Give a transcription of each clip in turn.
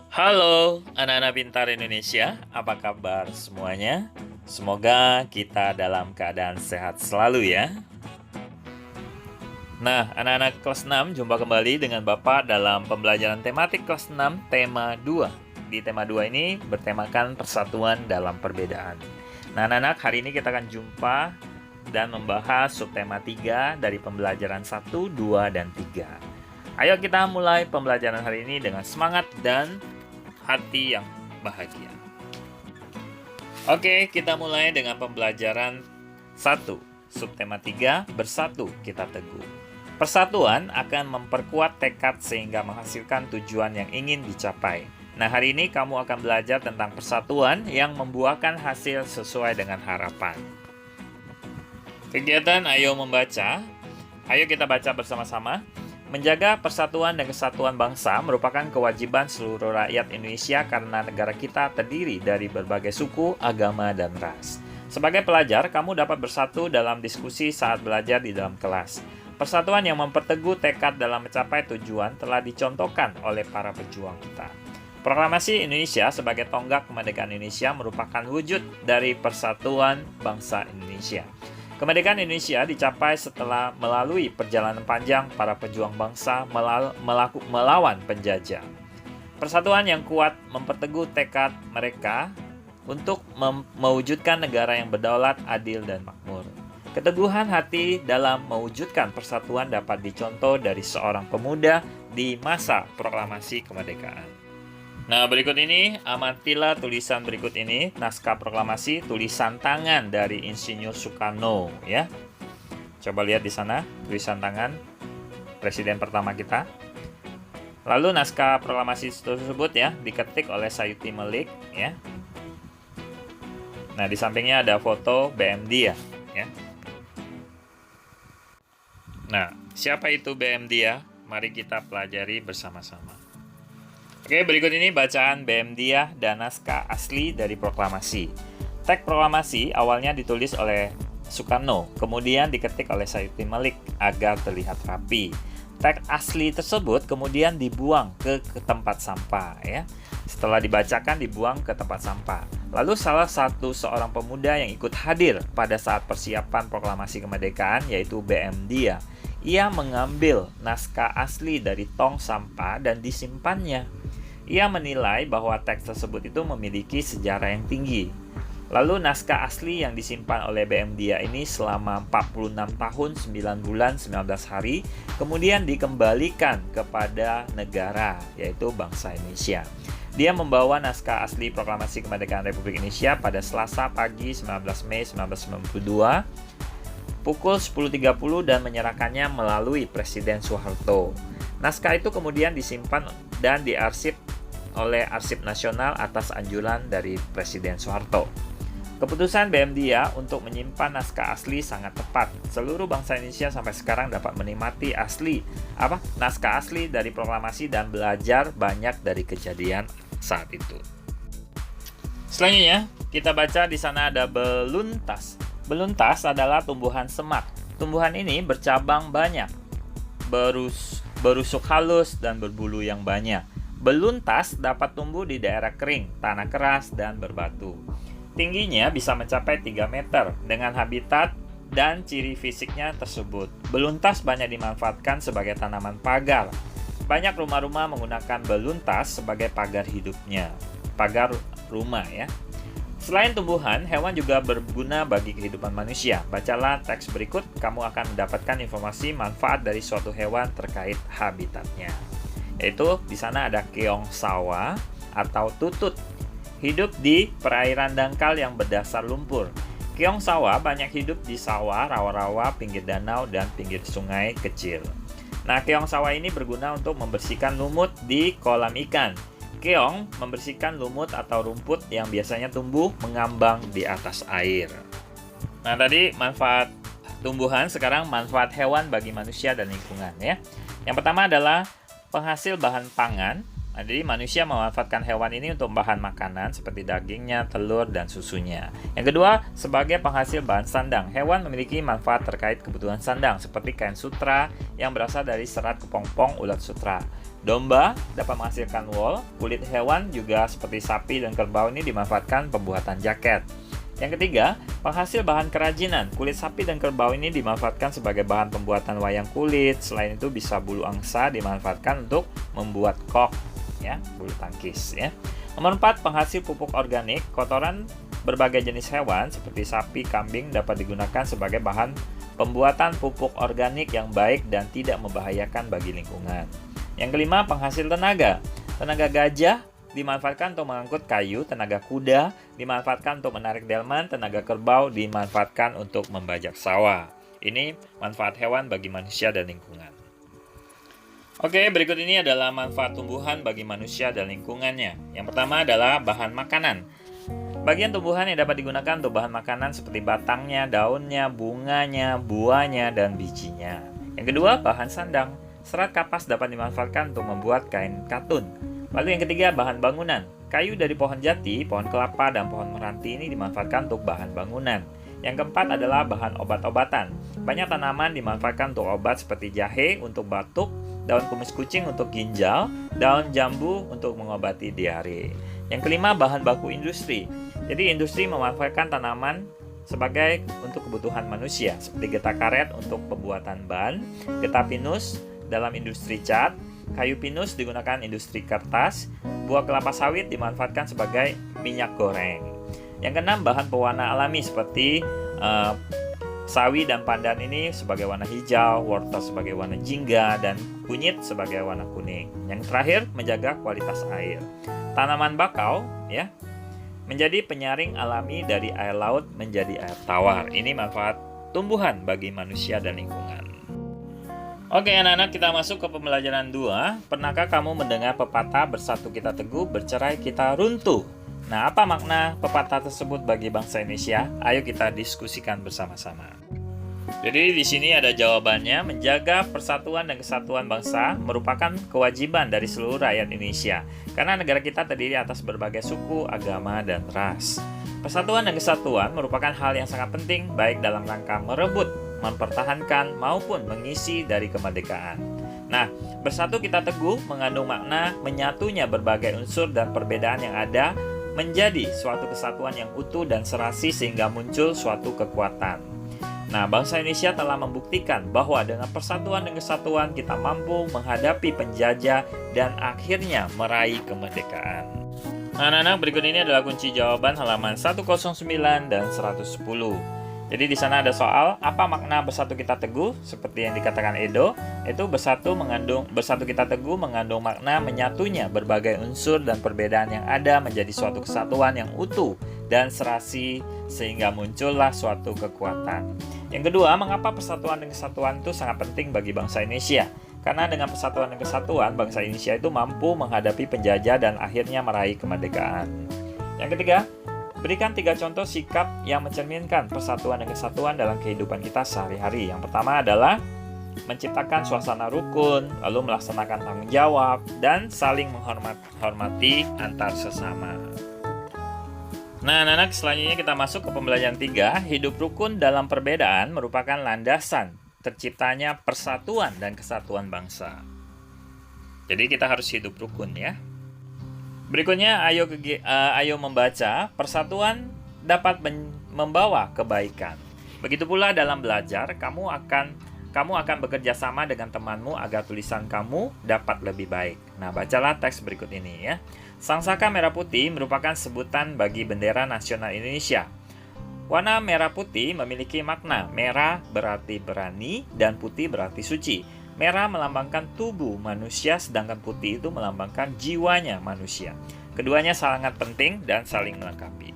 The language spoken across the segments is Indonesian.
Halo anak-anak pintar Indonesia, apa kabar semuanya? Semoga kita dalam keadaan sehat selalu ya. Nah, anak-anak kelas 6, jumpa kembali dengan Bapak dalam pembelajaran tematik kelas 6 tema 2. Di tema 2 ini bertemakan persatuan dalam perbedaan. Nah, anak-anak, hari ini kita akan jumpa dan membahas subtema 3 dari pembelajaran 1, 2, dan 3. Ayo kita mulai pembelajaran hari ini dengan semangat dan hati yang bahagia. Oke, kita mulai dengan pembelajaran 1. Subtema 3, bersatu kita teguh. Persatuan akan memperkuat tekad sehingga menghasilkan tujuan yang ingin dicapai. Nah, hari ini kamu akan belajar tentang persatuan yang membuahkan hasil sesuai dengan harapan. Kegiatan Ayo Membaca. Ayo kita baca bersama-sama. Menjaga persatuan dan kesatuan bangsa merupakan kewajiban seluruh rakyat Indonesia karena negara kita terdiri dari berbagai suku, agama, dan ras. Sebagai pelajar, kamu dapat bersatu dalam diskusi saat belajar di dalam kelas. Persatuan yang memperteguh tekad dalam mencapai tujuan telah dicontohkan oleh para pejuang kita. Proklamasi Indonesia sebagai tonggak kemerdekaan Indonesia merupakan wujud dari persatuan bangsa Indonesia. Kemerdekaan Indonesia dicapai setelah melalui perjalanan panjang para pejuang bangsa melawan penjajah. Persatuan yang kuat memperteguh tekad mereka untuk mewujudkan negara yang berdaulat, adil, dan makmur. Keteguhan hati dalam mewujudkan persatuan dapat dicontoh dari seorang pemuda di masa proklamasi kemerdekaan. Nah, berikut ini amatilah tulisan berikut ini, naskah proklamasi tulisan tangan dari Insinyur Soekarno ya. Coba lihat di sana tulisan tangan presiden pertama kita. Lalu naskah proklamasi tersebut ya diketik oleh Sayuti Melik ya. Nah, di sampingnya ada foto BM Dia ya. Nah, siapa itu BM Dia? Mari kita pelajari bersama-sama. Oke, berikut ini bacaan BM Dia dan naskah asli dari proklamasi. Teks proklamasi awalnya ditulis oleh Soekarno, kemudian diketik oleh Sayuti Melik agar terlihat rapi. Teks asli tersebut kemudian dibuang ke tempat sampah ya. Setelah dibacakan dibuang ke tempat sampah. Lalu salah satu seorang pemuda yang ikut hadir pada saat persiapan proklamasi kemerdekaan yaitu BM Dia. Ia mengambil naskah asli dari tong sampah dan disimpannya. Ia menilai bahwa teks tersebut itu memiliki sejarah yang tinggi. Lalu naskah asli yang disimpan oleh BM Dia ini selama 46 tahun, 9 bulan, 19 hari, kemudian dikembalikan kepada negara, yaitu bangsa Indonesia. Dia membawa naskah asli proklamasi kemerdekaan Republik Indonesia pada Selasa pagi 19 Mei 1992 pukul 10.30 dan menyerahkannya melalui Presiden Soeharto. Naskah itu kemudian disimpan dan diarsip oleh Arsip Nasional atas anjuran dari Presiden Soeharto. Keputusan BM Dia untuk menyimpan naskah asli sangat tepat. Seluruh bangsa Indonesia sampai sekarang dapat menikmati naskah asli dari proklamasi dan belajar banyak dari kejadian saat itu. Selanjutnya, kita baca di sana ada beluntas. Beluntas adalah tumbuhan semak. Tumbuhan ini bercabang banyak, berusuk halus dan berbulu yang banyak. Beluntas dapat tumbuh di daerah kering, tanah keras, dan berbatu. Tingginya bisa mencapai 3 meter dengan habitat dan ciri fisiknya tersebut. Beluntas banyak dimanfaatkan sebagai tanaman pagar. Banyak rumah-rumah menggunakan beluntas sebagai pagar hidupnya. Pagar rumah ya. Selain tumbuhan, hewan juga berguna bagi kehidupan manusia. Bacalah teks berikut, kamu akan mendapatkan informasi manfaat dari suatu hewan terkait habitatnya. Yaitu di sana ada keong sawah atau tutut. Hidup di perairan dangkal yang berdasar lumpur. Keong sawah banyak hidup di sawah, rawa-rawa, pinggir danau, dan pinggir sungai kecil. Nah, keong sawah ini berguna untuk membersihkan lumut di kolam ikan. Keong membersihkan lumut atau rumput yang biasanya tumbuh mengambang di atas air. Nah, tadi manfaat tumbuhan, sekarang manfaat hewan bagi manusia dan lingkungan ya. Yang pertama adalah penghasil bahan pangan Nah, jadi manusia memanfaatkan hewan ini untuk bahan makanan seperti dagingnya, telur, dan susunya. Yang kedua, sebagai penghasil bahan sandang. Hewan memiliki manfaat terkait kebutuhan sandang seperti kain sutra yang berasal dari serat kepompong ulat sutra. Domba dapat menghasilkan wol. Kulit hewan juga seperti sapi dan kerbau ini dimanfaatkan pembuatan jaket. Yang ketiga, penghasil bahan kerajinan. Kulit sapi dan kerbau ini dimanfaatkan sebagai bahan pembuatan wayang kulit. Selain itu bisa bulu angsa dimanfaatkan untuk membuat kok, ya, bulu tangkis, ya. Nomor 4, penghasil pupuk organik. Kotoran berbagai jenis hewan seperti sapi, kambing dapat digunakan sebagai bahan pembuatan pupuk organik yang baik dan tidak membahayakan bagi lingkungan. Yang kelima, penghasil tenaga. Tenaga gajah dimanfaatkan untuk mengangkut kayu, tenaga kuda dimanfaatkan untuk menarik delman, tenaga kerbau dimanfaatkan untuk membajak sawah. Ini manfaat hewan bagi manusia dan lingkungan. Oke, berikut ini adalah manfaat tumbuhan bagi manusia dan lingkungannya. Yang pertama adalah bahan makanan. Bagian tumbuhan yang dapat digunakan untuk bahan makanan seperti batangnya, daunnya, bunganya, buahnya, dan bijinya. Yang kedua, bahan sandang. Serat kapas dapat dimanfaatkan untuk membuat kain katun. Lalu yang ketiga, bahan bangunan. Kayu dari pohon jati, pohon kelapa, dan pohon meranti ini dimanfaatkan untuk bahan bangunan. Yang keempat adalah bahan obat-obatan. Banyak tanaman dimanfaatkan untuk obat seperti jahe untuk batuk, daun kumis kucing untuk ginjal, daun jambu untuk mengobati diare. Yang kelima, bahan baku industri. Jadi industri memanfaatkan tanaman sebagai untuk kebutuhan manusia, seperti getah karet untuk pembuatan ban, getah pinus dalam industri cat, kayu pinus digunakan industri kertas, buah kelapa sawit dimanfaatkan sebagai minyak goreng. Yang keenam, bahan pewarna alami seperti sawi dan pandan ini sebagai warna hijau, wortel sebagai warna jingga, dan kunyit sebagai warna kuning. Yang terakhir, menjaga kualitas air. Tanaman bakau, ya, menjadi penyaring alami dari air laut menjadi air tawar. Ini manfaat tumbuhan bagi manusia dan lingkungan. Oke anak-anak, kita masuk ke pembelajaran 2. Pernahkah kamu mendengar pepatah bersatu kita teguh, bercerai kita runtuh? Nah, apa makna pepatah tersebut bagi bangsa Indonesia? Ayo kita diskusikan bersama-sama. Jadi di sini ada jawabannya. Menjaga persatuan dan kesatuan bangsa merupakan kewajiban dari seluruh rakyat Indonesia. Karena negara kita terdiri atas berbagai suku, agama, dan ras. Persatuan dan kesatuan merupakan hal yang sangat penting baik dalam rangka merebut, mempertahankan, maupun mengisi dari kemerdekaan. Nah, bersatu kita teguh mengandung makna menyatunya berbagai unsur dan perbedaan yang ada menjadi suatu kesatuan yang utuh dan serasi sehingga muncul suatu kekuatan. Nah, bangsa Indonesia telah membuktikan bahwa dengan persatuan dan kesatuan kita mampu menghadapi penjajah dan akhirnya meraih kemerdekaan. Nah, anak-anak, berikut ini adalah kunci jawaban halaman 109 dan 110. Jadi di sana ada soal, apa makna bersatu kita teguh? Seperti yang dikatakan Edo, itu bersatu kita teguh mengandung makna menyatunya berbagai unsur dan perbedaan yang ada menjadi suatu kesatuan yang utuh dan serasi sehingga muncullah suatu kekuatan. Yang kedua, mengapa persatuan dan kesatuan itu sangat penting bagi bangsa Indonesia? Karena dengan persatuan dan kesatuan, bangsa Indonesia itu mampu menghadapi penjajah dan akhirnya meraih kemerdekaan. Yang ketiga, berikan 3 contoh sikap yang mencerminkan persatuan dan kesatuan dalam kehidupan kita sehari-hari. Yang pertama adalah menciptakan suasana rukun, lalu melaksanakan tanggung jawab, dan saling menghormati antar sesama. Nah, anak-anak, selanjutnya kita masuk ke pembelajaran 3. Hidup rukun dalam perbedaan merupakan landasan terciptanya persatuan dan kesatuan bangsa. Jadi kita harus hidup rukun, ya. Berikutnya, ayo membaca. Persatuan dapat membawa kebaikan. Begitu pula dalam belajar, kamu akan bekerja sama dengan temanmu agar tulisan kamu dapat lebih baik. Nah, bacalah teks berikut ini, ya. Sangsaka merah putih merupakan sebutan bagi bendera nasional Indonesia. Warna merah putih memiliki makna. Merah berarti berani dan putih berarti suci. Merah melambangkan tubuh manusia, sedangkan putih itu melambangkan jiwanya manusia. Keduanya sangat penting dan saling melengkapi.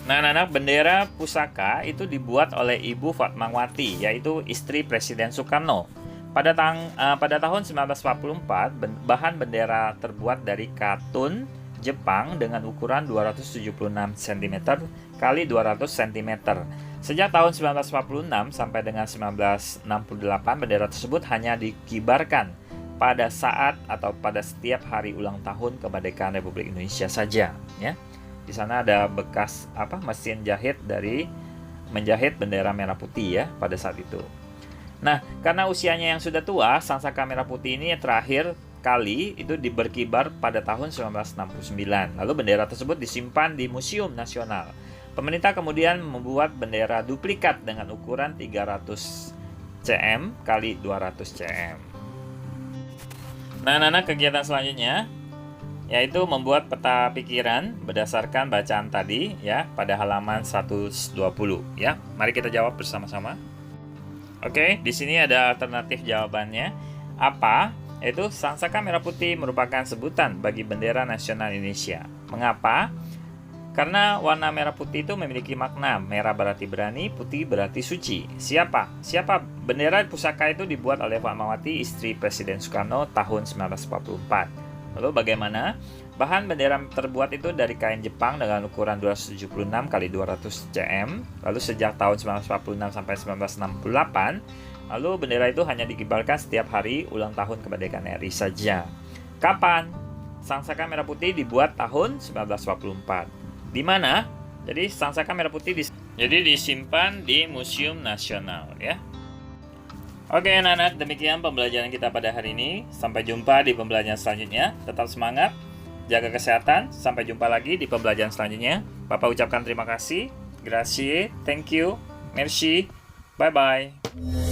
Nah, anak-anak, bendera pusaka itu dibuat oleh Ibu Fatmawati, yaitu istri Presiden Soekarno. Pada tahun 1944, bahan bendera terbuat dari katun Jepang dengan ukuran 276 cm x 200 cm. Sejak tahun 1946 sampai dengan 1968, bendera tersebut hanya dikibarkan pada saat atau pada setiap hari ulang tahun kemerdekaan Republik Indonesia saja, ya. Di sana ada bekas mesin jahit dari menjahit bendera merah putih ya pada saat itu. Nah, karena usianya yang sudah tua, sangsaka merah putih ini terakhir kali itu berkibar pada tahun 1969. Lalu bendera tersebut disimpan di Museum Nasional. Pemerintah kemudian membuat bendera duplikat dengan ukuran 300 cm kali 200 cm. Nah, anak-anak, kegiatan selanjutnya yaitu membuat peta pikiran berdasarkan bacaan tadi ya pada halaman 120 ya. Mari kita jawab bersama-sama. Oke, di sini ada alternatif jawabannya. Apa? Yaitu sangsaka merah putih merupakan sebutan bagi bendera nasional Indonesia. Mengapa? Karena warna merah putih itu memiliki makna. Merah berarti berani, putih berarti suci. Siapa? Bendera pusaka itu dibuat oleh Fatmawati, istri Presiden Soekarno tahun 1944. Lalu bagaimana? Bahan bendera terbuat itu dari kain Jepang dengan ukuran 276 x 200 cm. Lalu sejak tahun 1946 sampai 1968, lalu bendera itu hanya dikibarkan setiap hari ulang tahun kemerdekaan RI saja. Kapan? Sangsaka merah putih dibuat tahun 1944. Di mana? Jadi sangsaka merah putih disimpan di Museum Nasional ya. Oke anak-anak, demikian pembelajaran kita pada hari ini. Sampai jumpa di pembelajaran selanjutnya. Tetap semangat, jaga kesehatan. Sampai jumpa lagi di pembelajaran selanjutnya. Bapak ucapkan terima kasih. Grazie, thank you, merci, bye-bye.